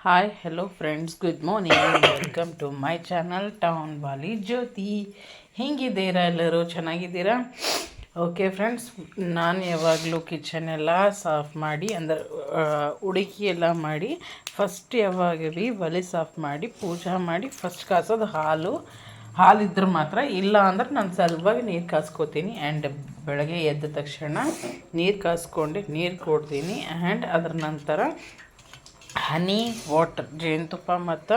Hi hello friends, good morning. Welcome to my channel ಟೌನ್ ಬಾಲಿ ಜ್ಯೋತಿ. ಹೆಂಗಿದ್ದೀರಾ? ಎಲ್ಲರೂ ಚೆನ್ನಾಗಿದ್ದೀರಾ? ಓಕೆ ಫ್ರೆಂಡ್ಸ್, ನಾನು ಯಾವಾಗಲೂ ಕಿಚನ್ ಎಲ್ಲ ಸಾಫ್ ಮಾಡಿ ಅಂದ್ರೆ ಉಡುಕಿ ಎಲ್ಲ ಮಾಡಿ ಫಸ್ಟ್ ಯಾವಾಗ ಭೀ ಒಲೆ ಸಾಫ್ ಮಾಡಿ ಪೂಜೆ ಮಾಡಿ ಫಸ್ಟ್ ಕಾಸೋದು ಹಾಲಿದ್ರೆ ಮಾತ್ರ. ಇಲ್ಲ ಅಂದ್ರೆ ನಾನು ಸಲುವಾಗಿ ನೀರು ಕಾಸ್ಕೋತೀನಿ. ಆ್ಯಂಡ್ ಬೆಳಗ್ಗೆ ಎದ್ದ ತಕ್ಷಣ ನೀರು ಕಾಸ್ಕೊಂಡು ನೀರು ಕೊಡ್ತೀನಿ. ಆ್ಯಂಡ್ ಅದ್ರ ನಂತರ ಹನಿ ವಾಟರ್, ಜೇನುತುಪ್ಪ ಮತ್ತು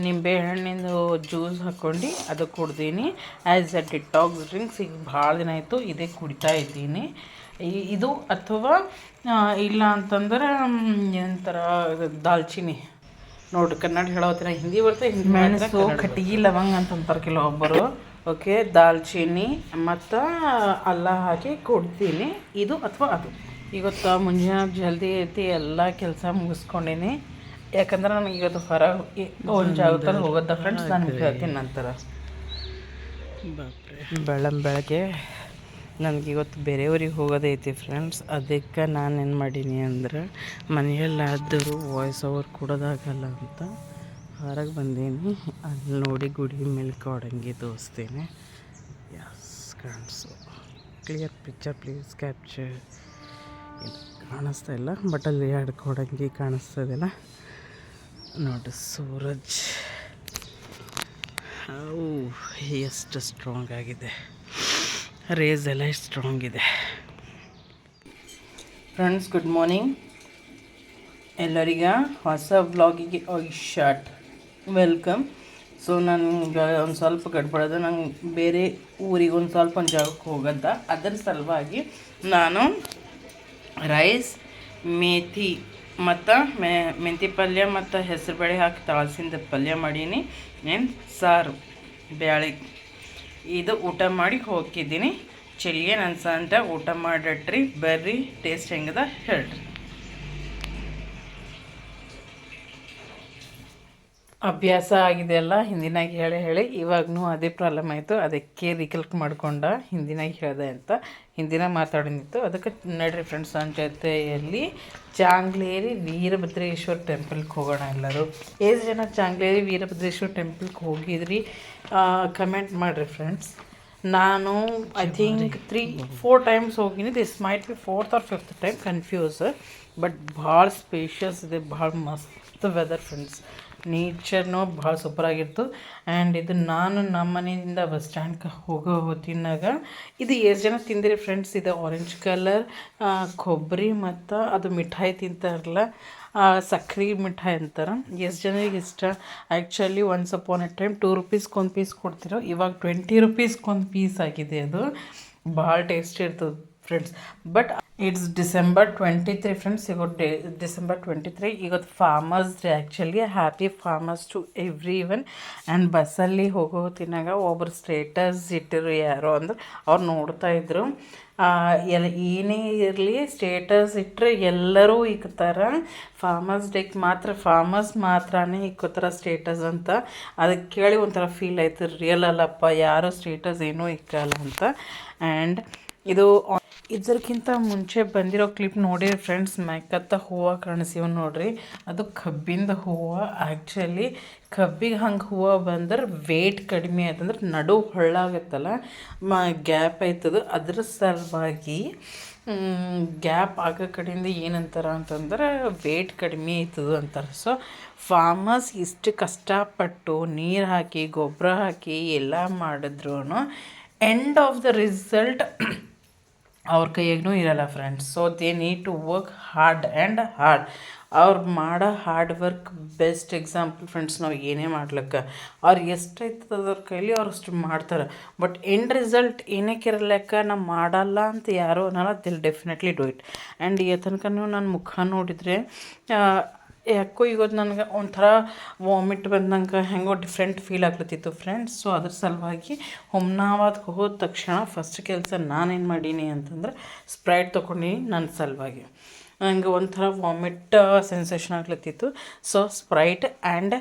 ನಿಂಬೆಹಣ್ಣಿಂದು ಜ್ಯೂಸ್ ಹಾಕ್ಕೊಂಡು ಅದು ಕುಡ್ದೀನಿ. As a detox drinks. ಈಗ ಭಾಳ ದಿನ ಆಯಿತು ಇದೇ ಕುಡಿತಾ ಇದ್ದೀನಿ. ಇದು ಅಥವಾ ಇಲ್ಲ ಅಂತಂದ್ರೆ ಏನಂತರ ದಾಲ್ಚಿನ್ನಿ, ನೋಡಿರಿ ಕನ್ನಡ ಹೇಳೋತ್ತಿನ ಹಿಂದಿ ಬರ್ತದೆ, ಹಿಂದಿ ಮೆಣಸು ಕಟ್ಟಿಗೆ ಲವಂಗ ಅಂತಂತಾರೆ ಕೆಲವೊಬ್ಬರು. ಓಕೆ, ದಾಲ್ಚಿನ್ನಿ ಮತ್ತು ಅಲ್ಲ ಹಾಕಿ ಕೊಡ್ತೀನಿ. ಇದು ಅಥವಾ ಅದು. ಇವತ್ತು ಮುಂಜಾನೆ ಜಲ್ದಿ ಐತಿ, ಎಲ್ಲ ಕೆಲಸ ಮುಗಿಸ್ಕೊಂಡೀನಿ. ಯಾಕಂದ್ರೆ ನನಗೆ ಇವತ್ತು ಹೊರಗೆ ಒಂದು ಜಾಗದಲ್ಲಿ ಹೋಗೋದ ಫ್ರೆಂಡ್ಸ್. ನಾನು ಹೇಳ್ತೀನಿ ನಂತರ. ಬೆಳಗ್ಗೆ ನನಗೆ ಇವತ್ತು ಬೇರೆಯವ್ರಿಗೆ ಹೋಗೋದೈತಿ ಫ್ರೆಂಡ್ಸ್. ಅದಕ್ಕೆ ನಾನು ಏನು ಮಾಡೀನಿ ಅಂದ್ರೆ ಮನೆಯಲ್ಲಾದರೂ ವಾಯ್ಸ್ ಓವರ್ ಕೊಡೋದಾಗಲ್ಲ ಅಂತ ಹೊರಗೆ ಬಂದೀನಿ. ಅಲ್ಲಿ ನೋಡಿ ಗುಡಿ ಮೇಲೆ ಕೊಡಂಗಿ ತೋರಿಸ್ತೀನಿ. ಯಸ್, ಕಾಣಿಸು ಕ್ಲಿಯರ್ ಪಿಕ್ಚರ್ ಪ್ಲೀಸ್ ಕ್ಯಾಪ್ಚರ್. ಕಾಣಿಸ್ತಾ ಇಲ್ಲ, ಬಟ್ ಅಲ್ಲಿ ಎರಡು ಕೊಡಂಗಿ ಕಾಣಿಸ್ತದಿಲ್ಲ ನೋಡಿ. ಸೂರಜ್ ಎಷ್ಟು ಸ್ಟ್ರಾಂಗ್ ಆಗಿದೆ, ರೇಸ್ ಎಲ್ಲ ಎಷ್ಟು ಸ್ಟ್ರಾಂಗ್ ಇದೆ. ಫ್ರೆಂಡ್ಸ್, ಗುಡ್ ಮಾರ್ನಿಂಗ್ ಎಲ್ಲರಿಗ ಹೊಸ ವ್ಲಾಗಿಗೆ ಶಾರ್ಟ್ ವೆಲ್ಕಮ್. ಸೊ ನಾನು ಈಗ ಒಂದು ಸ್ವಲ್ಪ ಗಡ್ಬಡದ, ನಂಗೆ ಬೇರೆ ಊರಿಗೆ ಒಂದು ಸ್ವಲ್ಪ ಒಂದು ಜಾಗಕ್ಕೆ ಹೋಗಂತ. ಅದರ ಸಲುವಾಗಿ ನಾನು ರೈಸ್, ಮೇಥಿ ಮತ್ತು ಮೆಂತಿ ಪಲ್ಯ ಮತ್ತು ಹೆಸರು ಬೇಳೆ ಹಾಕಿ ತಾಳ್ಸಿಂದ ಪಲ್ಯ ಮಾಡೀನಿ. ಏನು ಸಾರು ಬ್ಯಾಳೆ ಇದು ಊಟ ಮಾಡಿ ಹೋಗಿದ್ದೀನಿ. ಚೆಲ್ಲಿಗೆ ನನ್ನ ಸಂಟ ಊಟ ಮಾಡಿಟ್ರಿ. ಬರ್ರಿ, ಟೇಸ್ಟ್ ಹೆಂಗದ ಹೇಳ್ರಿ. ಅಭ್ಯಾಸ ಆಗಿದೆ ಅಲ್ಲ ಹಿಂದಿನಾಗ ಹೇಳಿ ಇವಾಗೂ ಅದೇ ಪ್ರಾಬ್ಲಮ್ ಆಯಿತು. ಅದಕ್ಕೆ ರಿಕಲ್ಕ್ ಮಾಡ್ಕೊಂಡ ಹಿಂದಿನಾಗ ಹೇಳಿದೆ ಅಂತ ಹಿಂದಿನ ಮಾತಾಡಿನಿತ್ತು. ಅದಕ್ಕೆ ನಡ್ರಿ ಫ್ರೆಂಡ್ಸ್, ನನ್ನ ಜೊತೆಯಲ್ಲಿ ಚಾಂಗ್ಲೇರಿ ವೀರಭದ್ರೇಶ್ವರ ಟೆಂಪಲ್ಗೆ ಹೋಗೋಣ. ಎಲ್ಲರೂ ಎಷ್ಟು ಜನ ಚಾಂಗ್ಲೇರಿ ವೀರಭದ್ರೇಶ್ವರ ಟೆಂಪಲ್ಗೆ ಹೋಗಿದ್ರಿ ಕಮೆಂಟ್ ಮಾಡಿರಿ ಫ್ರೆಂಡ್ಸ್. ನಾನು ಐ ಥಿಂಕ್ 3-4 ಟೈಮ್ಸ್ ಹೋಗಿನಿ. This might be 4th or 5th time, confuse. But ಭಾಳ ಸ್ಪೇಷಿಯಸ್ ಇದೆ, ಭಾಳ ಮಸ್ತ್ ವೆದರ್ ಫ್ರೆಂಡ್ಸ್. ನೇಚರ್ನೂ ಭಾಳ ಸೂಪರಾಗಿತ್ತು. ಆ್ಯಂಡ್ ಇದು ನಾನು ನಮ್ಮ ಮನೆಯಿಂದ ಬಸ್ ಸ್ಟ್ಯಾಂಡ್ಗೆ ಹೋಗೋ ಹೊತ್ತಿನಾಗ ಇದು ಎಷ್ಟು ಜನ ತಿಂದಿರಿ ಫ್ರೆಂಡ್ಸ್? ಇದು ಆರೆಂಜ್ ಕಲರ್ ಕೊಬ್ಬರಿ ಮತ್ತು ಅದು ಮಿಠಾಯಿ ತಿಂತಾರಲ್ಲ, ಸಕ್ರೆ ಮಿಠಾಯಿ ಅಂತಾರೆ. ಎಷ್ಟು ಜನರಿಗೆ ಇಷ್ಟ? Actually once upon A time 2 ರೂಪೀಸ್ಗೆ ಒಂದು ಪೀಸ್ ಕೊಡ್ತಿರೋ, ಇವಾಗ 20 ರೂಪೀಸ್ಗೆ ಒಂದು ಪೀಸ್ ಆಗಿದೆ. ಅದು ಭಾಳ ಟೇಸ್ಟಿ ಇರ್ತದೆ friends. But it's December 23 friends. ಇವತ್ತು December 23. ಇವತ್ತು farmers day. Actually happy farmers to everyone. And ಬಸ್ಸಲ್ಲಿ ಹೋಗೋ ಹೊತ್ತಿನಾಗ ಒಬ್ಬರು ಸ್ಟೇಟಸ್ ಇಟ್ಟರು. ಯಾರೋ ಅಂದ್ರೆ ಅವ್ರು ನೋಡ್ತಾಯಿದ್ರು. ಏನೇ ಇರಲಿ ಸ್ಟೇಟಸ್ ಇಟ್ಟರೆ ಎಲ್ಲರೂ ಇಕ್ತಾರೆ. ಫಾರ್ಮರ್ಸ್ ಡೇಗೆ ಮಾತ್ರ ಫಾರ್ಮರ್ಸ್ ಮಾತ್ರನೇ ಇಕ್ಕೋತಾರ ಸ್ಟೇಟಸ್ ಅಂತ. ಅದಕ್ಕೆ ಕೇಳಿ ಒಂಥರ ಫೀಲ್ ಆಯ್ತು, ರಿಯಲ್ ಅಲ್ಲಪ್ಪ, ಯಾರೂ ಸ್ಟೇಟಸ್ ಏನೂ ಇಕ್ಕಲ್ಲ ಅಂತ. ಆ್ಯಂಡ್ ಇದು ಇದಕ್ಕಿಂತ ಮುಂಚೆ ಬಂದಿರೋ ಕ್ಲಿಪ್ ನೋಡಿರಿ ಫ್ರೆಂಡ್ಸ್. ಮ್ಯಾಕತ್ತ ಹೂವು ಕಾಣಿಸಿವ್ ನೋಡ್ರಿ, ಅದು ಕಬ್ಬಿಂದ ಹೂವು. ಆ್ಯಕ್ಚುಲಿ ಕಬ್ಬಿಗೆ ಹಂಗೆ ಹೂವು ಬಂದ್ರೆ ವೇಟ್ ಕಡಿಮೆ ಆಯ್ತಂದ್ರೆ ನಡು ಹೊಳ್ಳಾಗತ್ತಲ್ಲ, ಗ್ಯಾಪ್ ಆಯ್ತದ. ಅದ್ರ ಸಲುವಾಗಿ ಗ್ಯಾಪ್ ಆಗೋ ಕಡೆಯಿಂದ ಏನಂತಾರೆ ಅಂತಂದ್ರೆ ವೇಟ್ ಕಡಿಮೆ ಆಯ್ತದ ಅಂತಾರೆ. ಸೊ ಫಾರ್ಮರ್ಸ್ ಇಷ್ಟು ಕಷ್ಟಪಟ್ಟು ನೀರು ಹಾಕಿ ಗೊಬ್ಬರ ಹಾಕಿ ಎಲ್ಲ ಮಾಡಿದ್ರು ಎಂಡ್ ಆಫ್ ದ ರಿಸಲ್ಟ್ ಅವ್ರ ಕೈಯಾಗೂ ಇರಲ್ಲ friends. So they need to work hard ಅವ್ರು ಮಾಡೋ hard work best example friends. ನಾವು ಏನೇ ಮಾಡ್ಲಿಕ್ಕೆ ಅವ್ರು ಎಷ್ಟೈತದ ಅದ್ರ ಕೈಲಿ ಅವ್ರು ಅಷ್ಟು ಮಾಡ್ತಾರೆ. ಬಟ್ ಎಂಡ್ ರಿಸಲ್ಟ್ ಏನಕ್ಕೆ ಇರಲಿಕ್ಕ ನಾವು ಮಾಡಲ್ಲ ಅಂತ ಯಾರೋ ಅನ್ನಲ್ಲ, ದಿಲ್ ಡೆಫಿನೆಟ್ಲಿ ಡೂ ಇಟ್. ಆ್ಯಂಡ್ ಈ ತನಕ ನೀವು ನನ್ನ ಮುಖ ನೋಡಿದರೆ ಯಾಕೋ ಇವತ್ತು ನನಗೆ ಒಂಥರ ವಾಮಿಟ್ ಬಂದಂಗೆ ಹೆಂಗೋ ಡಿಫ್ರೆಂಟ್ ಫೀಲ್ ಆಗ್ಲತ್ತಿತ್ತು ಫ್ರೆಂಡ್ಸ್. ಸೊ ಅದ್ರ ಸಲುವಾಗಿ ಹುಮ್ನಾಬಾದ್ಗೆ ಹೋದ ತಕ್ಷಣ ಫಸ್ಟ್ ಕೆಲಸ ನಾನೇನು ಮಾಡೀನಿ ಅಂತಂದ್ರೆ ಸ್ಪ್ರೈಟ್ ತೊಗೊಂಡಿನಿ ನನ್ನ ಸಲುವಾಗಿ. ನನಗೆ ಒಂಥರ ವಾಮಿಟ್ ಸೆನ್ಸೇಷನ್ ಆಗ್ಲತ್ತಿತ್ತು. ಸೊ ಸ್ಪ್ರೈಟ್ ಆ್ಯಂಡ್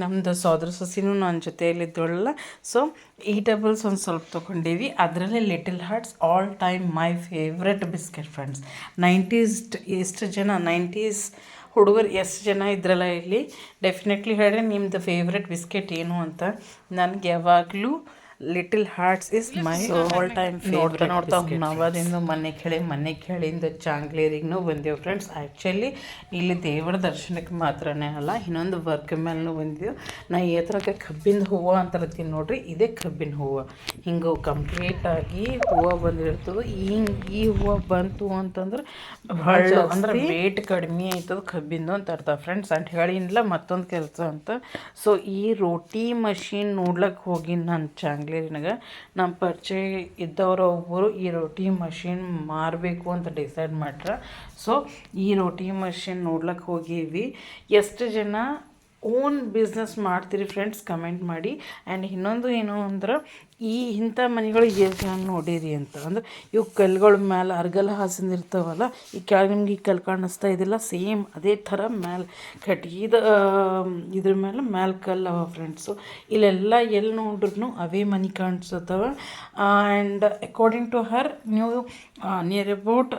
ನಮ್ಮದು ಸೋದರ ಸೊಸಿನೂ ನನ್ನ ಜೊತೆಯಲ್ಲಿದ್ದವಳಲ್ಲ, ಸೊ ಈಟೇಬಲ್ಸ್ ಒಂದು ಸ್ವಲ್ಪ ತೊಗೊಂಡೀವಿ. ಅದರಲ್ಲಿ Little Hearts all time my favourite biscuit friends. 90s ಎಷ್ಟು ಜನ 90s ಹುಡುಗರು ಎಷ್ಟು ಜನ ಇದ್ರಲ್ಲ ಇಲ್ಲಿ ಡೆಫಿನೆಟ್ಲಿ ಹೇಳ್ರಿ ನಿಮ್ಮದು ಫೇವ್ರೆಟ್ ಬಿಸ್ಕೆಟ್ ಏನು ಅಂತ. ನನಗೆ ಯಾವಾಗಲೂ Little Hearts is my all time ನೋಡ್ತಾ ನೋಡ್ತಾ ನವದಿಂದ ಮನೆ ಕೇಳಿಂದ ಚಾಂಗ್ಲೇರಿಗೂ ಬಂದೆವು ಫ್ರೆಂಡ್ಸ್. ಆ್ಯಕ್ಚುಲಿ ಇಲ್ಲಿ ದೇವರ ದರ್ಶನಕ್ಕೆ ಮಾತ್ರನೇ ಅಲ್ಲ, ಇನ್ನೊಂದು ವರ್ಕ್ ಮೇಲೂ ಬಂದೆವು. ನಾ ಥರಕ್ಕೆ ಕಬ್ಬಿನ ಹೂವು ಅಂತಾರತ್ತೀನಿ ನೋಡ್ರಿ, ಇದೇ ಕಬ್ಬಿನ ಹೂವು. ಹಿಂಗೆ ಕಂಪ್ಲೀಟಾಗಿ ಹೂವು ಬಂದಿರ್ತದೆ. ಈ ಹೂವು ಬಂತು ಅಂತಂದ್ರೆ ಭಾಳ ಅಂದ್ರೆ ರೇಟ್ ಕಡಿಮೆ ಆಯ್ತದ ಕಬ್ಬಿಂದು ಅಂತ ಅರ್ಥ ಫ್ರೆಂಡ್ಸ್. ಅಂತ ಹೇಳಿಲ್ಲ ಮತ್ತೊಂದು ಕೆಲಸ ಅಂತ. ಸೊ ಈ ರೋಟಿ ಮಷೀನ್ ನೋಡ್ಲಿಕ್ಕೆ ಹೋಗಿ ನಾನು ಚಾಂಗ್ಲೇರಿನಾಗ ನಮ್ಮ ಪರಿಚಯ ಇದ್ದವರು ಒಬ್ಬರು ಈ ರೋಟಿ ಮಷೀನ್ ಮಾರಬೇಕು ಅಂತ ಡಿಸೈಡ್ ಮಾಡ್ರ. ಸೊ ಈ ರೋಟಿ ಮಷೀನ್ ನೋಡ್ಲಿಕ್ಕೆ ಹೋಗೀವಿ. ಎಷ್ಟು ಜನ ಓನ್ ಬಿಸ್ನೆಸ್ ಮಾಡ್ತೀರಿ ಫ್ರೆಂಡ್ಸ್ ಕಮೆಂಟ್ ಮಾಡಿ. ಆ್ಯಂಡ್ ಇನ್ನೊಂದು ಏನು ಅಂದ್ರೆ ಇಂಥ ಮನೆಗಳು ಎಷ್ಟು ಜನ ನೋಡಿರಿ ಅಂತ ಅಂದ್ರೆ ಇವು ಕಲ್ಲುಗಳ ಮೇಲೆ ಅರ್ಗಲ್ಲ ಹಾಸಿರ್ತಾವಲ್ಲ, ಈ ಕೆಳಗೆ ನಿಮ್ಗೆ ಈ ಕಲ್ಲು ಕಾಣಿಸ್ತಾ ಇದಿಲ್ಲ, ಸೇಮ್ ಅದೇ ಥರ ಮೇಲೆ ಕಟ್ಗಿದ ಇದ್ರ ಮೇಲೆ ಕಲ್ಲವ ಫ್ರೆಂಡ್ಸು. ಇಲ್ಲೆಲ್ಲ ಎಲ್ಲಿ ನೋಡ್ರೂ ಅವೇ ಮನೆ ಕಾಣಿಸ್ತವ. ಆ್ಯಂಡ್ ಅಕಾರ್ಡಿಂಗ್ ಟು ಹರ್ ನೀವು ನಿಯರ್ ಅಬೌಟ್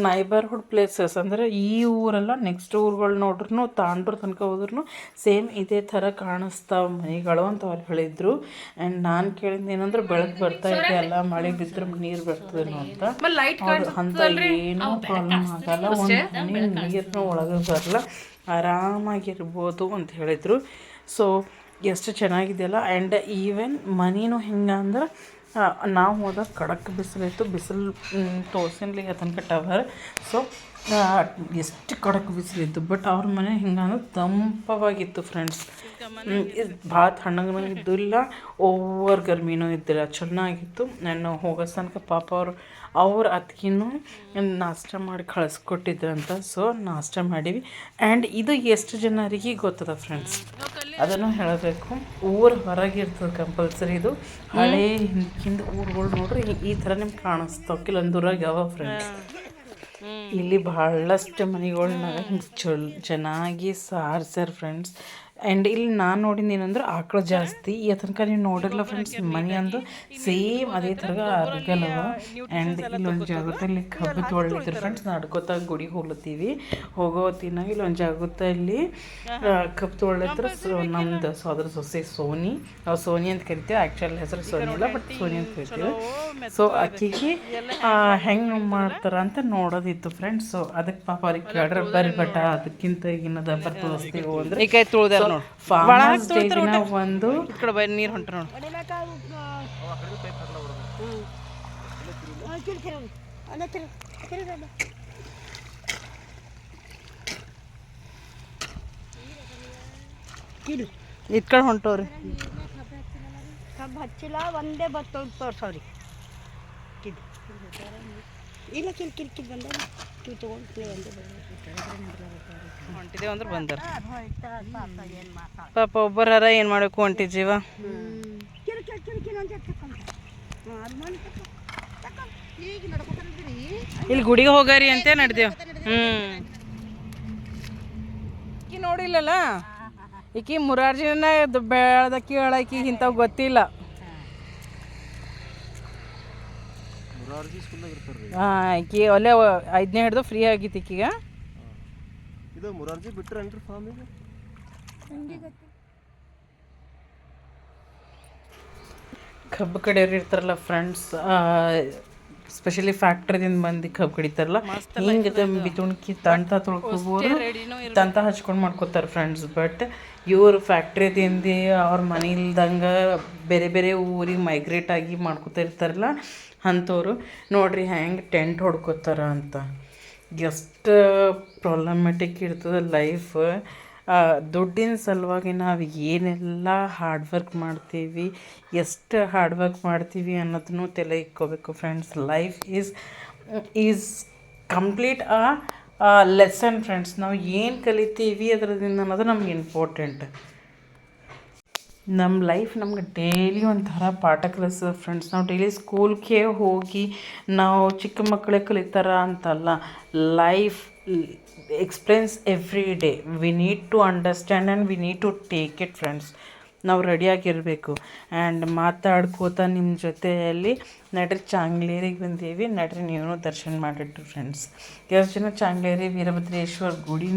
ನೈಬರ್ಹುಡ್ ಪ್ಲೇಸಸ್ ಅಂದರೆ ಈ ಊರೆಲ್ಲ ನೆಕ್ಸ್ಟ್ ಊರುಗಳು ನೋಡ್ರೂ ತಾಂಡ್ರ ತನಕ ಹೋದ್ರೂ ಸೇಮ್ ಇದೇ ಥರ ಕಾಣಿಸ್ತಾವೆ ಮನೆಗಳು ಅಂತ ಅವ್ರು ಹೇಳಿದರು. ಆ್ಯಂಡ್ ನಾನು ಕೇಳಿದ್ದು ಏನಂದ್ರೆ ಬೆಳಗ್ಗೆ ಬರ್ತಾ ಇದೆ ಎಲ್ಲ ಮಳೆ ಬಿದ್ದರೆ ನೀರು ಬರ್ತದೇನೋ ಅಂತ. ಅಂತ ಏನೂ ಪ್ರಾಬ್ಲಮ್ ಆಗಲ್ಲ, ಒಂದು ಹನಿ ನೀರನ್ನ ಒಳಗೆ ಬರಲ್ಲ, ಆರಾಮಾಗಿರ್ಬೋದು ಅಂತ ಹೇಳಿದರು. ಸೊ ಎಷ್ಟು ಚೆನ್ನಾಗಿದೆಯಲ್ಲ. ಆ್ಯಂಡ್ ಈವನ್ ಮನಿನೂ ಹೆಂಗೆ ಅಂದ್ರೆ ನಾವು ಹೋದಾಗ ಖಡಕ್ ಬಿಸಿಲಿತ್ತು, ಬಿಸಿಲು ತೋರ್ಸಿನ್ಲಿಗೆ ತನಕ ಟವರ್. ಸೊ ಎಷ್ಟು ಖಡಕ್ ಬಿಸಿಲಿತ್ತು, ಬಟ್ ಅವ್ರ ಮನೆ ಹಿಂಗಂದ್ರೆ ತಂಪವಾಗಿತ್ತು ಫ್ರೆಂಡ್ಸ್. ಭಾಳ ತಣ್ಣಗೂ ಇದ್ದಿಲ್ಲ, ಓವರ್ ಗರ್ಮಿನೂ ಇದ್ದಿಲ್ಲ, ಚೆನ್ನಾಗಿತ್ತು. ನಾನು ಹೋಗೋ ತನಕ ಪಾಪ ಅವ್ರ ಅತ್ತಿಗೆನೂ ನಾಷ್ಟ ಮಾಡಿ ಕಳಿಸ್ಕೊಟ್ಟಿದ್ರಂತ. ಸೊ ನಾಷ್ಟ ಮಾಡೀವಿ. ಆ್ಯಂಡ್ ಇದು ಎಷ್ಟು ಜನರಿಗೆ ಗೊತ್ತದ ಫ್ರೆಂಡ್ಸ್ ಅದನ್ನು ಹೇಳಬೇಕು. ಊರು ಹೊರಗಿರ್ತದೆ ಕಂಪಲ್ಸರಿ. ಇದು ಹಳೇ ಹಿಂದಿನ ಊರುಗಳು ನೋಡ್ರಿ ಈ ಥರ ನಿಮ್ಗೆ ಕಾಣಿಸ್ತಾವೆ ಕೆಲವೊಂದೂರಾಗ ಯಾವ ಫ್ರೆಂಡ್ಸ್. ಇಲ್ಲಿ ಭಾಳಷ್ಟು ಮನೆಗಳ್ನಾಗ ಹಿಂಗೆ ಚೆನ್ನಾಗಿ ಸಾರ್ಸ್ಯಾರ ಫ್ರೆಂಡ್ಸ್. ಆ್ಯಂಡ್ ಇಲ್ಲಿ ನಾನು ನೋಡಿದ್ದು ಏನಂದ್ರೆ ಆಕಳು ಜಾಸ್ತಿ. ಈ ತನಕ ನೀವು ನೋಡಿರಲ್ಲ ಫ್ರೆಂಡ್ಸ್, ಮನೆ ಅಂದು ಸೇಮ್ ಅದೇ ಥರ ಅರ್ಗಲವ. ಆ್ಯಂಡ್ ಇಲ್ಲೊಂದು ಜಾಗದಲ್ಲಿ ಕಬ್ಬು ತೊಳಿತಾರೆ ಫ್ರೆಂಡ್ಸ್. ನಡ್ಕೋತಾ ಗುಡಿಗೆ ಹೋಗ್ಲತ್ತೀವಿ. ಹೋಗೋತಿನಾಗ ಇಲ್ಲೊಂದು ಜಾಗದಲ್ಲಿ ಕಬ್ಬು ತೊಳಿತ್ರ. ನಮ್ದು ಸೋದರ ಸೊಸೆ ಸೋನಿ, ನಾವು ಸೋನಿ ಅಂತ ಕರಿತೀವಿ. ಆ್ಯಕ್ಚುಲಿ ಹೆಸರು ಸೋನಿ ಇಲ್ಲ, ಬಟ್ ಸೋನಿ ಅಂತ ಕರಿತೀವಿ. ಸೊ ಆಕೆಗೆ ಹೆಂಗೆ ಮಾಡ್ತಾರ ಅಂತ ನೋಡೋದಿತ್ತು ಫ್ರೆಂಡ್ಸ್. ಸೊ ಅದಕ್ಕೆ ಪಾಪ ಅವ್ರಿಗೆ ಕೇಳ್ರೆ ಬರ್ರಿ ಬಟ್ಟ ಅದಕ್ಕಿಂತ ಈಗಿನದ ಬರ್ ತೋರಿಸ್ತೀವೋ ಅಂದರೆ ಈ ಕೈ ತೊಳ್ದಾರ ನೋಡಿ. ಒಂದು ಕಡೆ ಬೈ ನೀರು ಹೊಂಟ್ರ ನೋಡಿ. ಇದ್ ಕಡೆ ಹೊಂಟವ್ರಿ. ಹಚ್ಚಿಲ್ಲ ಒಂದೇ ಬತ್ತು ತೋರ್ಸವ್ರಿ. ಇಲ್ಲ ಕಿಲ್ ಬಂದ ಹೊಂಟಿದೇವು ಅಂದ್ರೆ ಬಂದಾರ ಪಾಪ. ಒಬ್ಬರಾರ ಏನು ಮಾಡಬೇಕು ಹೊಂಟಿ ಜೀವ. ಇಲ್ಲಿ ಗುಡಿಗೆ ಹೋಗಾರಿ ಅಂತ ನಡ್ದೇವು. ಈಕಿ ನೋಡಿಲ್ಲಲ್ಲ, ಈಕಿ ಮುರಾರ್ಜಿನ ಬೆಳ್ದಕ್ಕಿ ಹೇಳಕಿ ಇಂಥವು ಗೊತ್ತಿಲ್ಲ. ಹಾಂ ಈಕಿ ಅಲ್ಲೇ 5ನೇ ಹಿಡ್ದು ಫ್ರೀ ಆಗಿತ್ತು ಈಕೀಗ. ಇದು ಮುರಾರ್ಜಿ ಬಿಟ್ರೇನ್ರಿ ಫಾರ್ಮಿಗೆ? ಕಬ್ಬು ಕಡೆಯವ್ರು ಇರ್ತಾರಲ್ಲ ಫ್ರೆಂಡ್ಸ್, ಸ್ಪೆಷಲಿ ಫ್ಯಾಕ್ಟ್ರಿದಿಂದ ಬಂದು ಕಬ್ಬು ಕಡಿತಾರಲ್ಲ, ಹಿಂಗೆ ಬಿತ್ತುಣ್ಕಿ ತಂತ ತೊಳ್ಕೊಬೋದು, ತಂತ ಹಚ್ಕೊಂಡು ಮಾಡ್ಕೋತಾರೆ ಫ್ರೆಂಡ್ಸ್. ಬಟ್ ಇವ್ರು ಫ್ಯಾಕ್ಟ್ರಿದಿಂದ ಅವ್ರ ಮನೆ ಇಲ್ದಂಗೆ ಬೇರೆ ಬೇರೆ ಊರಿಗೆ ಮೈಗ್ರೇಟ್ ಆಗಿ ಮಾಡ್ಕೋತಾ ಇರ್ತಾರಲ್ಲ ಅಂಥವ್ರು ನೋಡ್ರಿ ಹೆಂಗೆ ಟೆಂಟ್ ಹೊಡ್ಕೋತಾರ ಅಂತ. ಎಷ್ಟು ಪ್ರಾಬ್ಲಮೆಟಿಕ್ ಇರ್ತದೆ ಲೈಫ್. ದುಡ್ಡಿನ ಸಲುವಾಗಿ ನಾವು ಏನೆಲ್ಲ ಹಾರ್ಡ್ ವರ್ಕ್ ಮಾಡ್ತೀವಿ, ಎಷ್ಟು ಹಾರ್ಡ್ ವರ್ಕ್ ಮಾಡ್ತೀವಿ ಅನ್ನೋದನ್ನು ತಲೆ ಇಕ್ಕೋಬೇಕು friends. Life is complete lesson friends. ನಾವು ಏನು ಕಲಿತೀವಿ ಅದರಿಂದ ಅನ್ನೋದು ನಮ್ಗೆ ಇಂಪಾರ್ಟೆಂಟ್. ನಮ್ಮ ಲೈಫ್ ನಮ್ಗೆ ಡೈಲಿ ಒಂಥರ ಪಾಠ ಕಲಿಸ್ತದೆ ಫ್ರೆಂಡ್ಸ್. ನಾವು ಡೈಲಿ ಸ್ಕೂಲ್ಗೆ ಹೋಗಿ ನಾವು ಚಿಕ್ಕ ಮಕ್ಕಳೇ ಕಲಿತಾರ ಅಂತಲ್ಲ. Life experience every day. We need to understand and we need to take it friends. ನಾವು ರೆಡಿಯಾಗಿರಬೇಕು. ಆ್ಯಂಡ್ ಮಾತಾಡ್ಕೋತ ನಿಮ್ಮ ಜೊತೆಯಲ್ಲಿ ನಡ್ರಿ ಚಾಂಗ್ಲೇರಿಗೆ ಬಂದೀವಿ. ನಡ್ರಿ ನೀವು ದರ್ಶನ ಮಾಡಿಟ್ರಿ ಫ್ರೆಂಡ್ಸ್. ಎಷ್ಟು ಜನ ಚಾಂಗ್ಲೇರಿ ವೀರಭದ್ರೇಶ್ವರ ಗುಡಿ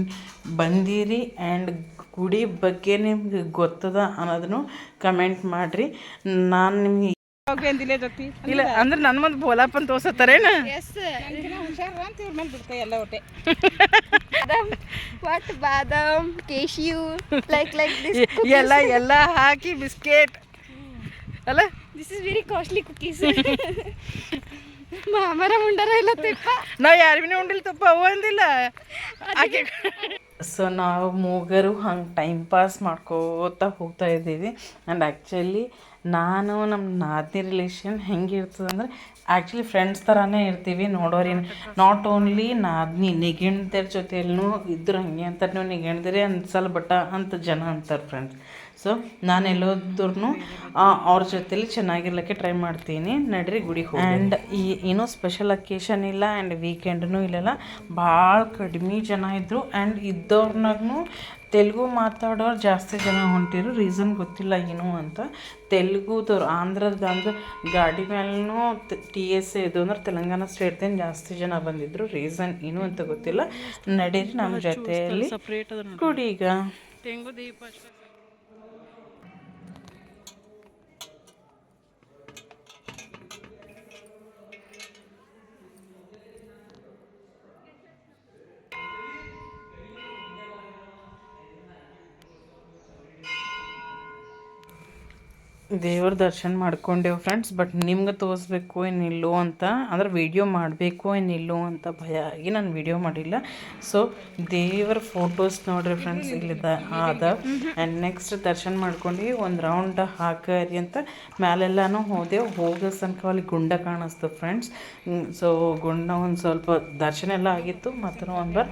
ಬಂದಿರಿ ಆ್ಯಂಡ್ ಗುಡಿ ಬಗ್ಗೆ ನಿಮ್ಗೆ ಗೊತ್ತದ ಅನ್ನೋದನ್ನು ಕಮೆಂಟ್ ಮಾಡಿರಿ. ನಾನು ನಿಮ್ಗೆ ಇಲ್ಲ ಅಂದ್ರೆ ನನ್ನ ಮುಂದೆ ಬೋಲಾಪನ್ ತೋರ್ಸತ್ತಾರೇನ ಎಲ್ಲ ಒಟ್ಟೆ ಬಾದಾಮ್ ಕೇಶಿಯು ಎಲ್ಲ ಎಲ್ಲ ಹಾಕಿ ಬಿಸ್ಕೆಟ್ ಅಲ್ಲ. This is very costly cookies. ಮಾಮರ ಮುಂಡಾರ ಇಲ್ಲ ತುಪ್ಪ, ನಾವು ಯಾರಿಗೂ ಉಂಡಿಲ್ಲ ತುಪ್ಪ ಅವು ಅಂದಿಲ್ಲ. ಸೊ ನಾವು ಮೂಗರು ಹಂಗೆ ಟೈಮ್ ಪಾಸ್ ಮಾಡ್ಕೋತಾ ಹೋಗ್ತಾ ಇದ್ದೀವಿ. ಆ್ಯಂಡ್ ಆ್ಯಕ್ಚುಲಿ ನಾನು ನಮ್ಮ ನಾದಿನಿ ರಿಲೇಷನ್ ಹೆಂಗಿರ್ತದೆ ಅಂದರೆ ಆ್ಯಕ್ಚುಲಿ ಫ್ರೆಂಡ್ಸ್ ಥರನೇ ಇರ್ತೀವಿ ನೋಡೋರಿ. ನಾಟ್ ಓನ್ಲಿ ನಾದಿನಿ ನೆಗೆಣ್ದರ ಜೊತೆಯಲ್ಲೂ ಇದ್ರು ಹಂಗೆ ಅಂತಾರೆ, ನೀವು ನೆಗೆಣ್ದಿರಿ ಅನ್ಸಲ್ಲ ಬಟ್ ಅಂತ ಜನ ಅಂತಾರೆ ಫ್ರೆಂಡ್ಸ್. ಸೊ ನಾನು ಎಲ್ಲೋದ್ರೂ ಅವ್ರ ಜೊತೆಲಿ ಚೆನ್ನಾಗಿರ್ಲಿಕ್ಕೆ ಟ್ರೈ ಮಾಡ್ತೀನಿ. ನಡ್ರಿ ಗುಡಿಗೆ ಹೋಗಿ. ಆ್ಯಂಡ್ ಏನೋ ಸ್ಪೆಷಲ್ ಅಕೇಶನ್ ಇಲ್ಲ ಆ್ಯಂಡ್ ವೀಕೆಂಡ್ನೂ ಇಲ್ಲಲ್ಲ, ಭಾಳ ಕಡಿಮೆ ಜನ ಇದ್ದರು. ಆ್ಯಂಡ್ ಇದ್ದವ್ರನಾಗೂ ತೆಲುಗು ಮಾತಾಡೋರು ಜಾಸ್ತಿ ಜನ ಹೊಂಟಿರು. ರೀಸನ್ ಗೊತ್ತಿಲ್ಲ ಏನು ಅಂತ. ತೆಲುಗುದವ್ರು ಆಂಧ್ರದ ಗಾಡಿ ಮೇಲೂ TS ಇದು ಅಂದ್ರೆ ತೆಲಂಗಾಣ ಸ್ಟೇಟ್ದಿಂದ ಜಾಸ್ತಿ ಜನ ಬಂದಿದ್ದರು. ರೀಸನ್ ಏನು ಅಂತ ಗೊತ್ತಿಲ್ಲ. ನಡೀರಿ ನಮ್ಮ ಜೊತೆಯಲ್ಲಿ ಗುಡಿಗ. ದೇವ್ರ ದರ್ಶನ ಮಾಡ್ಕೊಂಡೆವು ಫ್ರೆಂಡ್ಸ್. ಬಟ್ ನಿಮ್ಗೆ ತೋರಿಸ್ಬೇಕು ಏನಿಲ್ಲೋ ಅಂತ, ಅಂದ್ರೆ ವೀಡಿಯೋ ಮಾಡಬೇಕು ಏನಿಲ್ಲೋ ಅಂತ ಭಯ ಆಗಿ ನಾನು ವೀಡಿಯೋ ಮಾಡಿಲ್ಲ. ಸೊ ದೇವರ ಫೋಟೋಸ್ ನೋಡ್ರಿ ಫ್ರೆಂಡ್ಸ್ ಇಲ್ಲಿದ ಆದ. ಆ್ಯಂಡ್ ನೆಕ್ಸ್ಟ್ ದರ್ಶನ ಮಾಡ್ಕೊಂಡು ಒಂದು ರೌಂಡ್ ಹಾಕರಿ ಅಂತ ಮ್ಯಾಲೆಲ್ಲನೂ ಹೋದೆವು. ಹೋಗೋ ತನಕ ಅಲ್ಲಿ ಗುಂಡ ಕಾಣಿಸ್ತು ಫ್ರೆಂಡ್ಸ್. ಸೊ ಗುಂಡ ಒಂದು ಸ್ವಲ್ಪ ದರ್ಶನ ಎಲ್ಲ ಆಗಿತ್ತು. ಮತ್ತು ಒಂದು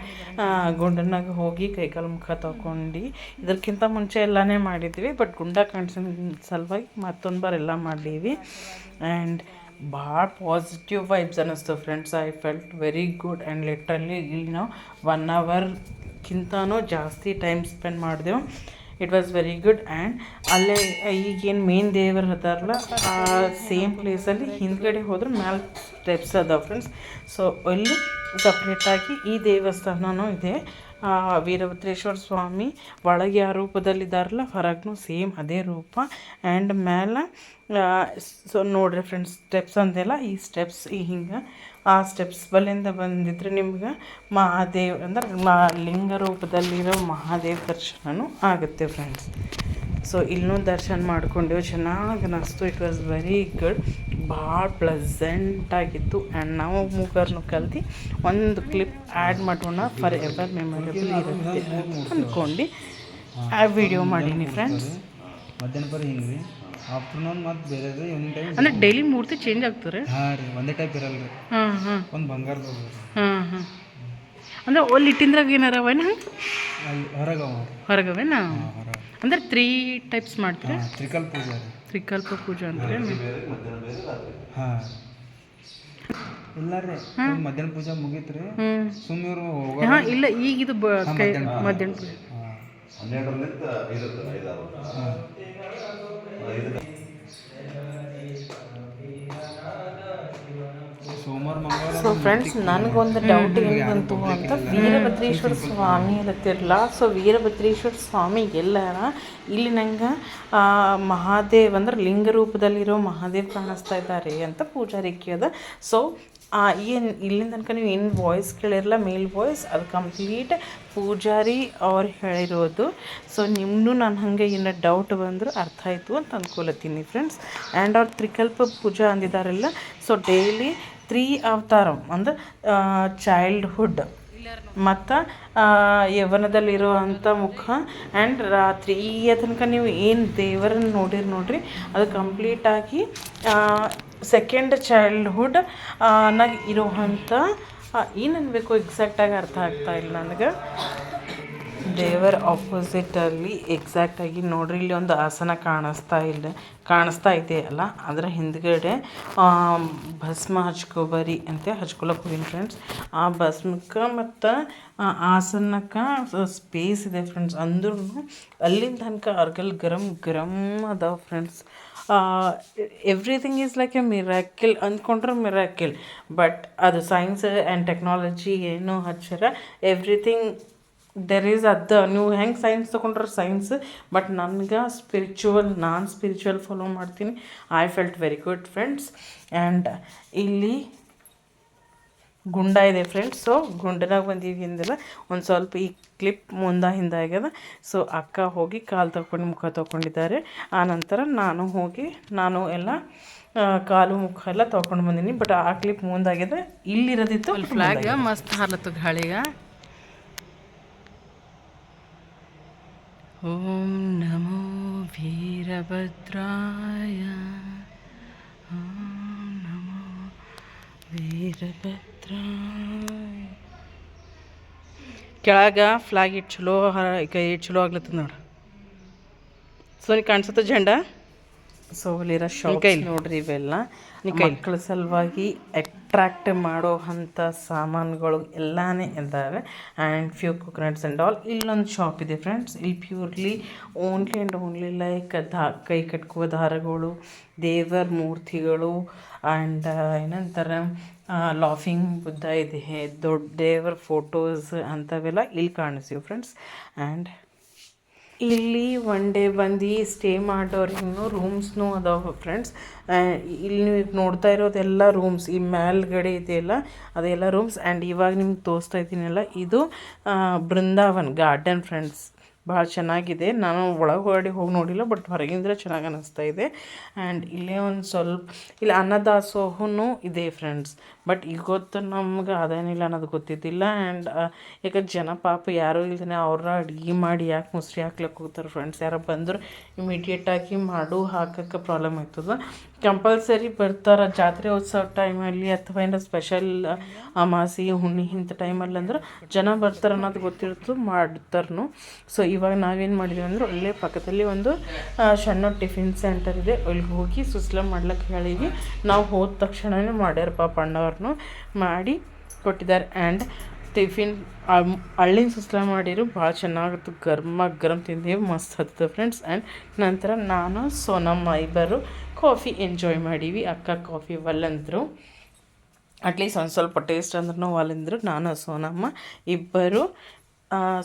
ಗುಂಡನಾಗ ಹೋಗಿ ಕೈಕಾಲು ಮುಖ ತಗೊಂಡು ಇದಕ್ಕಿಂತ ಮುಂಚೆ ಎಲ್ಲನೇ ಮಾಡಿದ್ವಿ. ಬಟ್ ಗುಂಡ ಕಾಣಿಸೋ ಸಲುವಾಗಿ ಮತ್ತೊಂದು ಬಾರ ಎಲ್ಲ ಮಾಡೀವಿ. ಆ್ಯಂಡ್ ಭಾಳ ಪಾಸಿಟಿವ್ ವೈಬ್ಸ್ ಅನ್ನಿಸ್ತು friends. I felt very good. And literally ಇಲ್ಲಿ ನಾವು 1 ಅವರ್ಗಿಂತನೂ ಜಾಸ್ತಿ ಟೈಮ್ ಸ್ಪೆಂಡ್ ಮಾಡಿದೆವು. It was very good. And ಅಲ್ಲೇ ಈಗೇನು ಮೇನ್ ದೇವರು ಅದಾರಲ್ಲ ಆ ಸೇಮ್ ಪ್ಲೇಸಲ್ಲಿ ಹಿಂದ್ಗಡೆ ಹೋದ್ರೆ ಮ್ಯಾಲೆ ಸ್ಟೆಪ್ಸ್ ಅದಾವೆ ಫ್ರೆಂಡ್ಸ್. ಸೊ ಅಲ್ಲಿ ಸಪ್ರೇಟಾಗಿ ಈ ದೇವಸ್ಥಾನವೂ ಇದೆ. ವೀರಭದ್ರೇಶ್ವರ ಸ್ವಾಮಿ ಒಳಗೆ ಯಾವ ರೂಪದಲ್ಲಿದ್ದಾರಲ್ಲ ಹೊರಗೂ ಸೇಮ್ ಅದೇ ರೂಪ. ಆ್ಯಂಡ್ ಮೇಲೆ ಸೊ ನೋಡ್ರಿ ಫ್ರೆಂಡ್ಸ್ ಸ್ಟೆಪ್ಸ್ ಅಂದೆಲ್ಲ ಈ ಸ್ಟೆಪ್ಸ್ ಹಿಂಗೆ ಆ ಸ್ಟೆಪ್ಸ್ ಬಲ್ಲಿಂದ ಬಂದಿದ್ರೆ ನಿಮ್ಗೆ ಮಹಾದೇವ್ ಅಂದ್ರೆ ಲಿಂಗ ರೂಪದಲ್ಲಿರೋ ಮಹಾದೇವ್ ದರ್ಶನವೂ ಆಗುತ್ತೆ ಫ್ರೆಂಡ್ಸ್. ಸೊ ಇಲ್ಲೂ ದರ್ಶನ ಮಾಡ್ಕೊಂಡೆವು, ಚೆನ್ನಾಗಿ ಅನ್ನಿಸ್ತು. ಇಟ್ ವಾಸ್ ವೆರಿ ಗುಡ್, ಭಾಳ ಪ್ಲೆಸೆಂಟಾಗಿತ್ತು. ಆ್ಯಂಡ್ ನಾವು ಮೂಗರ್ನು ಕಲ್ತು ಒಂದು ಕ್ಲಿಪ್ ಆ್ಯಡ್ ಮಾಡೋಣ, ಫಾರ್ ಎವರ್ ಮೆಮೊರೇಬಲ್ ಇರುತ್ತೆ ಅಂದ್ಕೊಂಡು ಆ ವಿಡಿಯೋ ಮಾಡೀನಿ ಫ್ರೆಂಡ್ಸ್. ಮಧ್ಯಾಹ್ನ ಬರೀ ಹಿಂಗೆ ರೀ, ಆಫ್ಟರ್ನೂನ್ ಮತ್ತು ಬೇರೆ ಈವ್ನಿಂಗ್ ಟೈಮ್ ಅಂದರೆ ಡೈಲಿ ಮೂರ್ತಿ ಚೇಂಜ್ ಆಗ್ತಾರೆ. ಹಾಂ ರೀ, ಒಂದೇ ಟೈಪ್ ಇರಲ್ಲ ರೀ. ಒಂದು ಬಂಗಾರದ ಅಂದರೆ ಅಲ್ಲಿ ಇಟ್ಟಿಂದ್ರಾಗ ಏನಾರವೇನ ಅಲ್ಲಿ ಹೊರಗವೇನ ಅಂದ್ರೆ 3 ಟೈಪ್ಸ್ ಮಾಡ್ತೀರಾ? ತ್ರಿಕಲ್ಪ ಪೂಜೆ ಅಂದ್ರೆ ಹಾಂ ಇಲ್ಲ ರೀ. ಮಧ್ಯಾಹ್ನ ಪೂಜೆ ಮುಗೀತು ರೀ. ಸುಮ್ಮನೆ ಹಾಂ ಇಲ್ಲ ಈಗ ಇದು ಮಧ್ಯಾಹ್ನ ಪೂಜೆ ಸೊ ಫ್ರೆಂಡ್ಸ್ ನನಗೊಂದು ಡೌಟ್ ಏನು ಬಂತು ಅಂತ, ವೀರಭದ್ರೇಶ್ವರ ಸ್ವಾಮಿ ಅಲ್ಲತ್ತಿರಲ್ಲ. ಸೊ ವೀರಭದ್ರೇಶ್ವರ ಸ್ವಾಮಿ ಎಲ್ಲಾರ ಇಲ್ಲಿ ನಂಗೆ ಮಹಾದೇವ್ ಅಂದ್ರೆ ಲಿಂಗ ರೂಪದಲ್ಲಿರೋ ಮಹಾದೇವ್ ಕಾಣಿಸ್ತಾ ಇದ್ದಾರೆ ಅಂತ ಪೂಜಾರಿ ಕೇಳ್ದ. ಸೊ ಏನು ಇಲ್ಲಿಂದ ತನಕ ನೀವು ಏನು ವಾಯ್ಸ್ ಕೇಳಿರಲ್ಲ, ಮೇಲ್ ವಾಯ್ಸ್, ಅದು ಕಂಪ್ಲೀಟ್ ಪೂಜಾರಿ ಅವ್ರು ಹೇಳಿರೋದು. ಸೊ ನಿಮ್ಮನ್ನು ನಾನು ಹಾಗೆ ಏನೋ ಡೌಟ್ ಬಂದರೂ ಅರ್ಥ ಆಯಿತು ಅಂತ ಅಂದ್ಕೊಳತ್ತೀನಿ ಫ್ರೆಂಡ್ಸ್. ಆ್ಯಂಡ್ ಅವ್ರು ತ್ರಿಕಲ್ಪ ಪೂಜಾ ಅಂದಿದ್ದಾರಲ್ಲ, ಸೊ ಡೈಲಿ 3 ಅವತಾರ ಅಂದ್ರೆ ಚೈಲ್ಡ್ಹುಡ್ ಮತ್ತು ಯೌವನದಲ್ಲಿರೋ ಅಂಥ ಮುಖ ಆ್ಯಂಡ್ ರಾತ್ರಿ ಈ ತನಕ ನೀವು ಏನು ದೇವರನ್ನು ನೋಡ್ರಿ ಅದು ಕಂಪ್ಲೀಟಾಗಿ ಸೆಕೆಂಡ್ ಚೈಲ್ಡ್ಹುಡ್ ನಾಗ ಇರೋವಂಥ ಏನು ಅನ್ಬೇಕು ಎಕ್ಸಾಕ್ಟಾಗಿ ಅರ್ಥ ಆಗ್ತಾ ಇಲ್ಲ ನನಗೆ. ದೇವರ ಆಪೋಸಿಟಲ್ಲಿ ಎಕ್ಸಾಕ್ಟಾಗಿ ನೋಡ್ರಿ ಇಲ್ಲಿ ಒಂದು ಆಸನ ಕಾಣಿಸ್ತಾ ಇದೆ ಅಲ್ಲ, ಅದರ ಹಿಂದ್ಗಡೆ ಭಸ್ಮ ಹಚ್ಕೊಬರಿ ಅಂತ ಹಚ್ಕೊಳಕ್ಕೆ ಹೋಗಿನಿ ಫ್ರೆಂಡ್ಸ್. ಆ ಭಸ್ಮಕ್ಕೆ ಮತ್ತು ಆಸನಕ್ಕೆ ಸ್ಪೇಸ್ ಇದೆ ಫ್ರೆಂಡ್ಸ್. ಅಂದ್ರೂ ಅಲ್ಲಿಂದ ತನಕ ಅರ್ಗಲ್ ಗರಂ ಅದಾವ friends. Everything is like A ಮಿರಾಕಿಲ್ ಅಂದ್ಕೊಂಡ್ರೆ ಮಿರಾಕಿಲ್. ಬಟ್ ಅದು ಸೈನ್ಸ್ ಆ್ಯಂಡ್ ಟೆಕ್ನಾಲಜಿ ಏನು ಹಚ್ಚಾರ ಎವ್ರಿಥಿಂಗ್ ದೆರ್ ಈಸ್ ನೀವು ಹೆಂಗೆ ಸೈನ್ಸ್ ತೊಗೊಂಡ್ರೆ ಸೈನ್ಸ್, ಬಟ್ ನನಗೆ ನಾನು ಸ್ಪಿರಿಚುವಲ್ ಫಾಲೋ ಮಾಡ್ತೀನಿ. I felt very good friends. And ಇಲ್ಲಿ ಗುಂಡ ಇದೆ ಫ್ರೆಂಡ್ಸ್. ಸೊ ಗುಂಡನಾಗ ಬಂದೀವಿ ಅಂದಿಲ್ಲ, ಒಂದು ಸ್ವಲ್ಪ ಈ ಕ್ಲಿಪ್ ಹಿಂದೆ ಆಗ್ಯದ. ಸೊ ಅಕ್ಕ ಹೋಗಿ ಕಾಲು ತೊಗೊಂಡು ಮುಖ ತೊಗೊಂಡಿದ್ದಾರೆ. ಆನಂತರ ನಾನು ಎಲ್ಲ ಕಾಲು ಮುಖ ಎಲ್ಲ ತೊಗೊಂಡು ಬಂದೀನಿ. ಬಟ್ ಆ ಕ್ಲಿಪ್ ಮುಂದಾಗಿದೆ, ಇಲ್ಲಿರೋದಿತ್ತು ಫ್ಲಾಗ್ ಮಸ್ತ್ ಹಾಲತ್ತು ಗಾಳಿಗೆ. ಓಂ ನಮೋ ವೀರಭದ್ರಾಯ, ಓಂ ನಮೋ ವೀರಭದ್ರಾಯ. ಕೆಳಗೆ ಫ್ಲಾಗ್ ಇಟ್ಟು ಚಲೋ ಆಗ್ಲತ್ತದ ನೋಡ್ರಿ. ಸೊ ನೀ ಕಾಣಿಸುತ್ತೆ ಜೆಂಡ. ಸೊ ಇಲ್ಲಿರೋ ಶಾಪ್ ನೋಡ್ರಿ, ಇವೆಲ್ಲ ಮಕ್ಕಳ ಸಲುವಾಗಿ ಅಟ್ರಾಕ್ಟ್ ಮಾಡೋ ಅಂಥ ಸಾಮಾನುಗಳು ಎಲ್ಲಾನೇ ಇದ್ದಾವೆ. And few coconuts and all. ಇಲ್ಲೊಂದು ಶಾಪ್ ಇದೆ ಫ್ರೆಂಡ್ಸ್. ಇಲ್ಲಿ purely only and only like ಕೈ ಕಟ್ಕುವ ದಾರಗಳು, ದೇವರ ಮೂರ್ತಿಗಳು, ಆ್ಯಂಡ್ ಏನಂತಾರೆ ಲಾಫಿಂಗ್ ಬುದ್ಧ ಇದೆ, ದೊಡ್ಡ ದೇವರ ಫೋಟೋಸ್ ಅಂಥವೆಲ್ಲ ಇಲ್ಲಿ ಕಾಣಿಸ್ತೀವಿ ಫ್ರೆಂಡ್ಸ್. ಆ್ಯಂಡ್ ಇಲ್ಲಿ ಒನ್ ಡೇ ಬಂದು ಸ್ಟೇ ಮಾಡೋರಿಗೂ ರೂಮ್ಸ್ನೂ ಅದಾವೆ ಫ್ರೆಂಡ್ಸ್. ಇಲ್ಲಿ ನೀವು ನೋಡ್ತಾ ಇರೋದೆಲ್ಲ ರೂಮ್ಸ್, ಈ ಮೇಲ್ಗಡೆ ಇದೆಯಲ್ಲ ಅದೆಲ್ಲ ರೂಮ್ಸ್. ಆ್ಯಂಡ್ ಇವಾಗ ನಿಮ್ಗೆ ತೋರಿಸ್ತಾ ಇದ್ದೀನಲ್ಲ, ಇದು ಬೃಂದಾವನ್ ಗಾರ್ಡನ್ ಫ್ರೆಂಡ್ಸ್. ಭಾಳ ಚೆನ್ನಾಗಿದೆ. ನಾನು ಒಳಗಡೆ ಹೋಗಿ ನೋಡಿಲ್ಲ, ಬಟ್ ಹೊರಗಿಂದ್ರೆ ಚೆನ್ನಾಗಿ ಅನ್ನಿಸ್ತಾ ಇದೆ. ಆ್ಯಂಡ್ ಇಲ್ಲೇ ಒಂದು ಸ್ವಲ್ಪ ಇಲ್ಲಿ ಅನ್ನದಾಸೋಹನೂ ಇದೆ ಫ್ರೆಂಡ್ಸ್. ಬಟ್ ಈಗ ಗೊತ್ತು ನಮ್ಗೆ ಅದೇನಿಲ್ಲ ಅನ್ನೋದು ಗೊತ್ತಿದ್ದಿಲ್ಲ. ಆ್ಯಂಡ್ ಯಾಕೆ ಜನ ಪಾಪ ಯಾರೂ ಇಲ್ದೇ ಅವ್ರ ಅಡುಗೆ ಮಾಡಿ ಯಾಕೆ ಮುಸ್ರಿ ಹಾಕ್ಲಿಕ್ಕೆ ಹೋಗ್ತಾರೆ ಫ್ರೆಂಡ್ಸ್. ಯಾರು ಬಂದ್ರೆ ಇಮಿಡಿಯೇಟಾಗಿ ಹಾಕೋಕ್ಕೆ ಪ್ರಾಬ್ಲಮ್ ಆಗ್ತದೆ. ಕಂಪಲ್ಸರಿ ಬರ್ತಾರೆ ಜಾತ್ರೆ ಉತ್ಸವ ಟೈಮಲ್ಲಿ ಅಥವಾ ಏನೋ ಸ್ಪೆಷಲ್ ಅಮಾಸಿ ಹುಣ್ಣಿ ಇಂಥ ಟೈಮಲ್ಲಿ ಅಂದ್ರೆ ಜನ ಬರ್ತಾರೆ ಅನ್ನೋದು ಗೊತ್ತಿರ್ತು ಮಾಡ್ತಾರನು. ಸೊ ಇವಾಗ ನಾವೇನು ಮಾಡಿದ್ವಿ ಅಂದ್ರೆ ಅಲ್ಲೇ ಪಕ್ಕದಲ್ಲಿ ಒಂದು ಸಣ್ಣ ಟಿಫಿನ್ ಸೆಂಟರ್ ಇದೆ, ಅಲ್ಲಿಗೆ ಹೋಗಿ ಸುಸ್ಲ ಮಾಡ್ಲಿಕ್ಕೆ ಹೇಳಿದ್ವಿ. ನಾವು ಹೋದ ತಕ್ಷಣವೇ ಮಾಡ್ಯಾರ ಪಾಪ ಅಣ್ಣವ್ರನ್ನು ಮಾಡಿ ಕೊಟ್ಟಿದ್ದಾರೆ. ಆ್ಯಂಡ್ ಟಿಫಿನ್ ಹಳ್ಳಿನ ಸುಸ್ಲ ಮಾಡಿರು, ಭಾಳ ಚೆನ್ನಾಗಿತ್ತು. ಗರಂ ತಿಂದೀವಿ, ಮಸ್ತ್ ಹತ್ತದ ಫ್ರೆಂಡ್ಸ್. ಆ್ಯಂಡ್ ನಂತರ ನಾನು ಸೋನಮ್ಮ ಇಬ್ಬರು ಕಾಫಿ ಎಂಜಾಯ್ ಮಾಡೀವಿ. ಅಕ್ಕ ಕಾಫಿ ಒಲ್ಲಂದರು, ಅಟ್ಲೀಸ್ಟ್ ಒಂದು ಸ್ವಲ್ಪ ಟೇಸ್ಟ್ ಅಂದ್ರೂ ಒಲ್ಲಂದರು. ನಾನು ಸೋನಮ್ಮ ಇಬ್ಬರು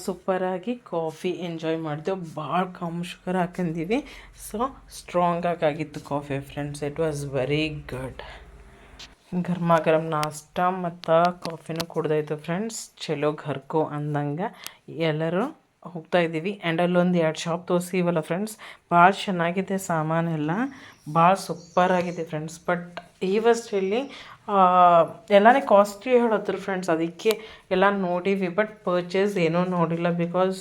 ಸೂಪರಾಗಿ ಕಾಫಿ ಎಂಜಾಯ್ ಮಾಡಿದೆವು. ಭಾಳ ಕಮ್ ಶುಗರ್ ಹಾಕಂದೀವಿ. ಸೊ ಸ್ಟ್ರಾಂಗ್ ಆಗಿತ್ತು coffee friends. It was very good. ಗರಂ ನಾಷ್ಟ ಮತ್ತು ಕಾಫಿನೂ ಕುಡ್ದಾಯ್ತು ಫ್ರೆಂಡ್ಸ್. ಚಲೋ ಘರ್ಕೋ ಅಂದಂಗೆ ಎಲ್ಲರೂ ಹೋಗ್ತಾಯಿದ್ದೀವಿ. ಆ್ಯಂಡ್ ಅಲ್ಲೊಂದು 2 ಶಾಪ್ ತೋರಿಸಿವಲ್ಲ ಫ್ರೆಂಡ್ಸ್, ಭಾಳ ಚೆನ್ನಾಗಿದೆ ಸಾಮಾನೆಲ್ಲ, ಭಾಳ ಸೂಪರಾಗಿದೆ ಫ್ರೆಂಡ್ಸ್. ಬಟ್ ಈ ವಸ್ಟಲ್ಲಿ ಎಲ್ಲನೇ ಕಾಸ್ಟ್ಲಿ ಹೇಳತ್ರು ಫ್ರೆಂಡ್ಸ್. ಅದಕ್ಕೆ ಎಲ್ಲ ನೋಡೀವಿ, ಬಟ್ ಪರ್ಚೇಸ್ ಏನೂ ನೋಡಿಲ್ಲ ಬಿಕಾಸ್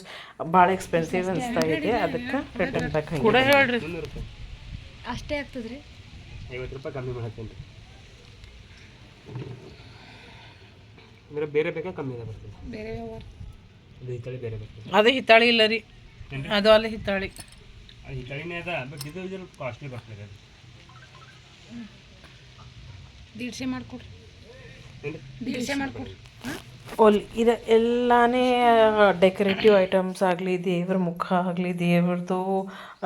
ಭಾಳ ಎಕ್ಸ್ಪೆನ್ಸಿವ್ ಅನಿಸ್ತಾ ಇದೆ. ಅದಕ್ಕೆ ರಿಟರ್ನ್ ಬ್ಯಾಕ್ ಕೂಡ ಹೇಳ್ರಿ. ಅಷ್ಟೇ ಆಗ್ತದ್ರಿ, 50 ರೂಪಾಯಿ ಕಮ್ಮಿ ಮಾಡತ್ತೇನೆ ಅಂದ್ರೆ ಬೇರೆ ಬೇಕಾ ಕಮ್ಮಿ ಬರ್ತದೆ. ಬೇರೆ ಅದು ಹಿತ್ತಾಳಿ ಬೇರೆ ಬರ್ತದೆ. ಅದು ಹಿತ್ತಾಳಿ ಇಲ್ಲ ರೀ, ಅದು ಅಲ್ಲಿ ಹಿತ್ತಾಳಿ. ಅದು ಹಿತ್ತಾಳಿನೇ ಅದ, ಬಟ್ ಇದು ಕಾಸ್ಟ್ಲಿ ಬರ್ತದೆ. ಅದು 150 ಮಾಡಿಕೊಡ್ರಿ, 150 ಮಾಡಿಕೊಡ್ರಿ. ಇದು ಎಲ್ಲಾನೇ ಡೆಕೋರೇಟಿವ್ ಐಟಮ್ಸ್ ಆಗಲಿ, ದೇವ್ರ ಮುಖ ಆಗಲಿ, ದೇವ್ರದ್ದು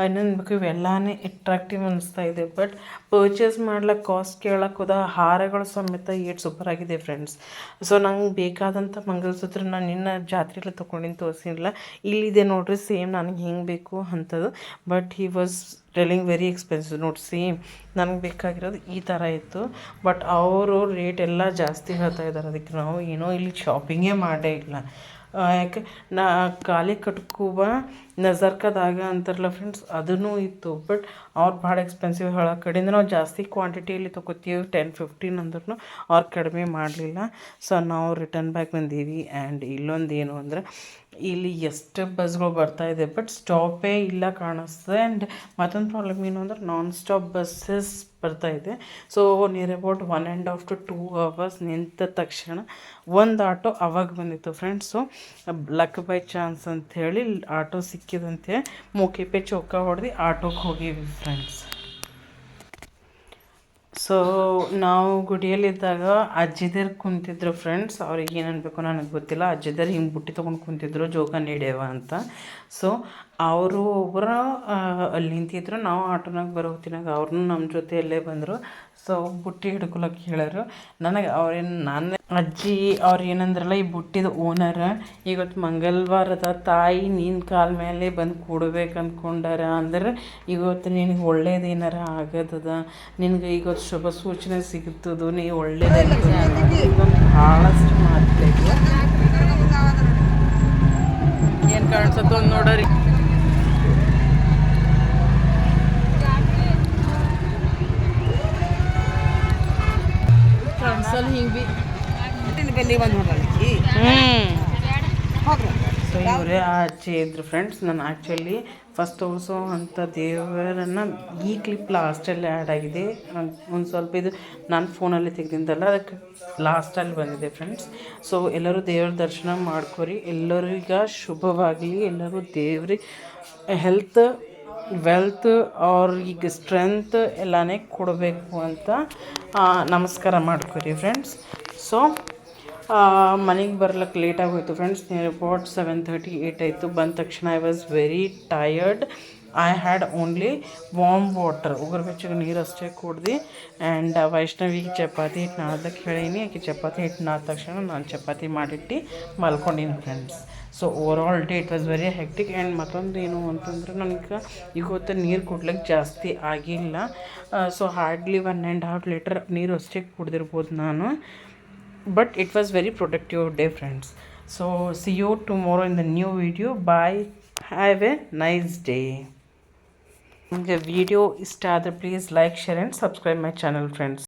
ಇನ್ನೊಂದು ಬೇಕು, ಇವೆಲ್ಲನೇ ಅಟ್ರಾಕ್ಟಿವ್ ಅನಿಸ್ತಾ ಇದೆ. ಬಟ್ ಪರ್ಚೇಸ್ ಮಾಡ್ಲಿಕ್ಕೆ ಕಾಸ್ಟ್ ಕೇಳಕ್ಕೆ ಹೋದ ಹಾರಗಳು ಸಮೇತ ಏಟ್ ಸೂಪರಾಗಿದೆ ಫ್ರೆಂಡ್ಸ್. ಸೊ ನಂಗೆ ಬೇಕಾದಂಥ ಮಂಗಲಸೂತ್ರ ನಾನು ಇನ್ನು ಜಾತ್ರೆಲ್ಲ ತೊಗೊಂಡಿದ್ದು ತೋರಿಸಿಲ್ಲ. ಇಲ್ಲಿದೆ ನೋಡ್ರಿ, ಸೇಮ್ ನನಗೆ ಹೆಂಗೆ ಬೇಕು ಅಂಥದ್ದು. But he was telling very expensive. ನೋಡಿ ಸೇಮ್ ನನಗೆ ಬೇಕಾಗಿರೋದು ಈ ಥರ ಇತ್ತು. ಬಟ್ ಅವರು ರೇಟ್ ಎಲ್ಲ ಜಾಸ್ತಿ ಹೇಳ್ತಾ ಇದ್ದಾರೆ. ಅದಕ್ಕೆ ನಾವು ಏನೋ ಇಲ್ಲಿ ಶಾಪಿಂಗೇ ಮಾಡೇ ಇಲ್ಲ. ಯಾಕೆ ಖಾಲಿ ಕಟ್ಕುವ ನಜರ್ಕದಾಗ ಅಂತಾರಲ್ಲ ಫ್ರೆಂಡ್ಸ್, ಅದೂ ಇತ್ತು. ಬಟ್ ಅವ್ರು ಭಾಳ ಎಕ್ಸ್ಪೆನ್ಸಿವ್ ಹೇಳೋ ಕಡೆಯಿಂದ ನಾವು ಜಾಸ್ತಿ ಕ್ವಾಂಟಿಟಿಯಲ್ಲಿ ತೊಗೋತೀವಿ, 10-15 ಅಂದ್ರೂ ಅವ್ರು ಕಡಿಮೆ ಮಾಡಲಿಲ್ಲ. ಸೊ ನಾವು ರಿಟರ್ನ್ ಬ್ಯಾಕ್ ಬಂದೀವಿ. ಆ್ಯಂಡ್ ಇಲ್ಲೊಂದು ಏನು ಅಂದರೆ ಇಲ್ಲಿ ಎಷ್ಟು ಬಸ್ಗಳು ಬರ್ತಾಯಿದೆ ಬಟ್ ಸ್ಟಾಪೇ ಇಲ್ಲ ಕಾಣಿಸ್ತದೆ. ಆ್ಯಂಡ್ ಮತ್ತೊಂದು ಪ್ರಾಬ್ಲಮ್ ಏನು ಅಂದ್ರೆ ನಾನ್ ಸ್ಟಾಪ್ ಬಸ್ಸಸ್ ಬರ್ತಾಯಿದೆ. So near about 1.5 to 2 hours ನಿಂತ ತಕ್ಷಣ ಒಂದು ಆಟೋ ಅವಾಗ ಬಂದಿತ್ತು friends. So luck by chance ಅಂಥೇಳಿ ಆಟೋ ಸಿಕ್ಕಿದಂತೆ ಮೂಕಿಪೆ ಚೌಕ ಹೊಡೆದು ಆಟೋಗೆ ಹೋಗೀವಿ ಫ್ರೆಂಡ್ಸ್. ಸೊ ನಾವು ಗುಡಿಯಲ್ಲಿದ್ದಾಗ ಅಜ್ಜಿದೇರು ಕುಂತಿದ್ರು ಫ್ರೆಂಡ್ಸ್. ಅವ್ರಿಗೆ ಏನು ಅನ್ಬೇಕು ನನಗೆ ಗೊತ್ತಿಲ್ಲ. ಅಜ್ಜಿದೇರು ಹಿಂಗೆ ಬುಟ್ಟಿ ತೊಗೊಂಡು ಕುಂತಿದ್ರು ಜೋಗ ನೀಡ್ಯವ ಅಂತ. ಸೊ ಅವರು ಒಬ್ಬರು ಅಲ್ಲಿ ನಿಂತಿದ್ರು. ನಾವು ಆಟೋನಾಗ ಬರೋ ಹೊತ್ತಿನಾಗ ಅವ್ರನ್ನೂ ನಮ್ಮ ಜೊತೆಯಲ್ಲೇ ಬಂದರು. ಸೊ ಬುಟ್ಟಿ ಹಿಡ್ಕೊಳಕ್ಕೆ ಹೇಳೋರು ನನಗೆ. ಅವ್ರೇನು ನಾನು ಅಜ್ಜಿ ಅವ್ರು ಏನಂದ್ರಲ್ಲ, ಈ ಬುಟ್ಟಿದ ಓನರ್ ಇವತ್ತು ಮಂಗಳವಾರದ ತಾಯಿ ನಿನ್ನ ಕಾಲ ಮೇಲೆ ಬಂದು ಕೂಡ್ಬೇಕು ಅಂದ್ಕೊಂಡಾರ ಅಂದ್ರೆ ಇವತ್ತು ನಿನಗೆ ಒಳ್ಳೇದೇನಾರ ಆಗದದ, ನಿನಗೆ ಇವತ್ತು ಶುಭ ಸೂಚನೆ ಸಿಗ್ತದೆ, ನೀ ಒಳ್ಳೇದಾಗಿ ಭಾಳಷ್ಟು ಮಾತಬೇಕು. ಏನು ಕಾಣಿಸುತ್ತೋ ಒಂದು ನೋಡರಿ. ಕಾಣಿಸಲ್ಲ ಹಿಂಗೆ ಭೀ. ಸೊ ಇವರೇ ಆ ಅಜ್ಜಿ ಇದ್ರು ಫ್ರೆಂಡ್ಸ್. ನಾನು ಆ್ಯಕ್ಚುಲಿ ಫಸ್ಟ್ ತೋರಿಸೋ ಅಂಥ ದೇವರನ್ನು ಈ ಕ್ಲಿಪ್ ಲಾಸ್ಟಲ್ಲಿ ಆ್ಯಡ್ ಆಗಿದೆ. ಒಂದು ಸ್ವಲ್ಪ ಇದು ನಾನು ಫೋನಲ್ಲಿ ತೆಗೆದಿಂದಲ್ಲ, ಅದಕ್ಕೆ ಲಾಸ್ಟಲ್ಲಿ ಬಂದಿದೆ ಫ್ರೆಂಡ್ಸ್. ಸೊ ಎಲ್ಲರೂ ದೇವ್ರ ದರ್ಶನ ಮಾಡ್ಕೊರಿ. ಎಲ್ಲರಿಗ ಶುಭವಾಗಲಿ. ಎಲ್ಲರೂ ದೇವ್ರಿಗೆ ಹೆಲ್ತ್ ವೆಲ್ತ್ ಅವ್ರಿಗೆ ಸ್ಟ್ರೆಂತ್ ಎಲ್ಲನೇ ಕೊಡಬೇಕು ಅಂತ ನಮಸ್ಕಾರ ಮಾಡ್ಕೊರಿ ಫ್ರೆಂಡ್ಸ್. ಸೊ ಮನೆಗೆ ಬರ್ಲಿಕ್ಕೆ ಲೇಟಾಗಿ ಹೋಯಿತು ಫ್ರೆಂಡ್ಸ್. ನಿಯರ್ ಅಬೌಟ್ 7:30, 8 ಆಯಿತು. ಬಂದ ತಕ್ಷಣ I was very tired. I had only warm water, ಉಗುರು ಬೆಚ್ಚಗೆ ನೀರು ಅಷ್ಟೇ ಕುಡ್ದು. ಆ್ಯಂಡ್ ವೈಷ್ಣವಿಗೆ ಚಪಾತಿ ಹಿಟ್ಟು ನಾದಕ್ಕೆ ಹೇಳೀನಿ. ಆಕೆ ಚಪಾತಿ ಹಿಟ್ಟು ನಾದ ತಕ್ಷಣ ನಾನು ಚಪಾತಿ ಮಾಡಿಟ್ಟು ಮಲ್ಕೊಂಡಿನಿ friends. So over all day it was very hectic. And ಮತ್ತೊಂದು ಏನು ಅಂತಂದ್ರೆ ನನಗೆ ಇವತ್ತು ನೀರು ಕುಡ್ಲಿಕ್ಕೆ ಜಾಸ್ತಿ ಆಗಿಲ್ಲ. ಸೊ ಹಾರ್ಡ್ಲಿ 1.5 ಲೀಟರ್ ನೀರು ಅಷ್ಟೇ ಕುಡ್ದಿರ್ಬೋದು ನಾನು. But it was very productive day friends. So see you tomorrow in the new video. Bye. Have a nice day. The video is started. Please like, share and subscribe my channel friends.